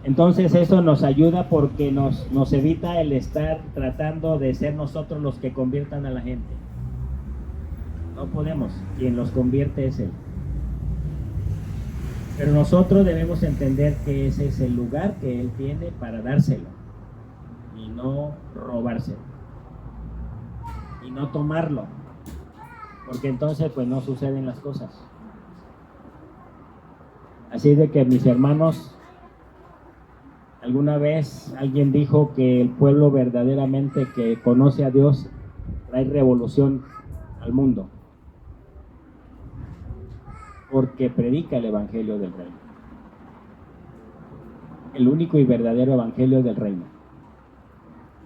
Entonces eso nos ayuda porque nos evita el estar tratando de ser nosotros los que conviertan a la gente. No podemos, quien los convierte es Él. Pero nosotros debemos entender que ese es el lugar que Él tiene para dárselo y no robárselo y no tomarlo, porque entonces pues no suceden las cosas. Así de que, mis hermanos, alguna vez alguien dijo que el pueblo verdaderamente que conoce a Dios trae revolución al mundo, porque predica el Evangelio del Reino. El único y verdadero Evangelio del Reino.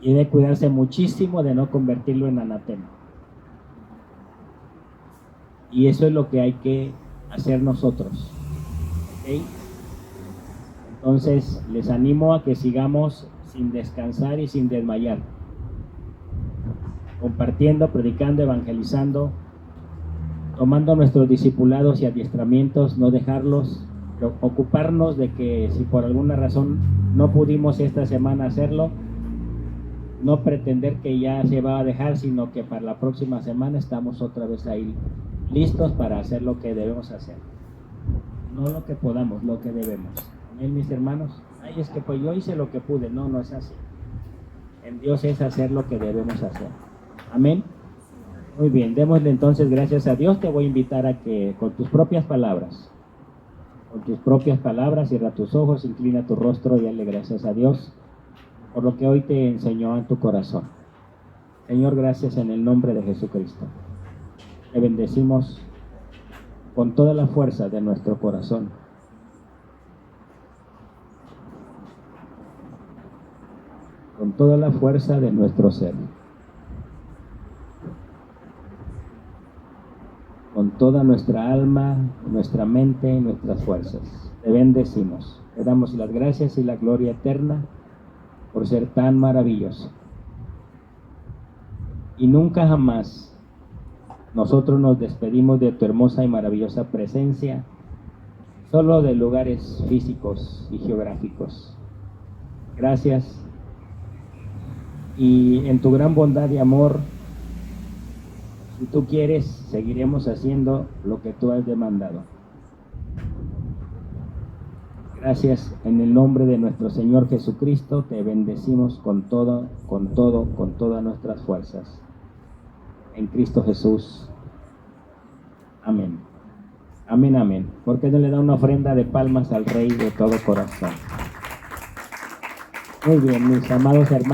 Y debe cuidarse muchísimo de no convertirlo en anatema. Y eso es lo que hay que hacer nosotros. ¿Okay? Entonces, les animo a que sigamos sin descansar y sin desmayar. Compartiendo, predicando, evangelizando, tomando nuestros discipulados y adiestramientos, no dejarlos, ocuparnos de que si por alguna razón no pudimos esta semana hacerlo, no pretender que ya se va a dejar, sino que para la próxima semana estamos otra vez ahí listos para hacer lo que debemos hacer. No lo que podamos, lo que debemos. Amén, mis hermanos. Ay, es que pues yo hice lo que pude. No, no es así. En Dios es hacer lo que debemos hacer. Amén. Muy bien, démosle entonces gracias a Dios. Te voy a invitar a que con tus propias palabras, cierra tus ojos, inclina tu rostro y dale gracias a Dios por lo que hoy te enseñó en tu corazón. Señor, gracias en el nombre de Jesucristo. Te bendecimos con toda la fuerza de nuestro corazón. Con toda la fuerza de nuestro ser. Con toda nuestra alma, nuestra mente y nuestras fuerzas. Te bendecimos. Te damos las gracias y la gloria eterna por ser tan maravilloso. Y nunca jamás nosotros nos despedimos de tu hermosa y maravillosa presencia, solo de lugares físicos y geográficos. Gracias. Y en tu gran bondad y amor, si tú quieres, seguiremos haciendo lo que tú has demandado. Gracias, en el nombre de nuestro Señor Jesucristo, te bendecimos con todas nuestras fuerzas. En Cristo Jesús. Amén. Amén, amén. ¿Por qué no le da una ofrenda de palmas al Rey de todo corazón? Muy bien, mis amados hermanos.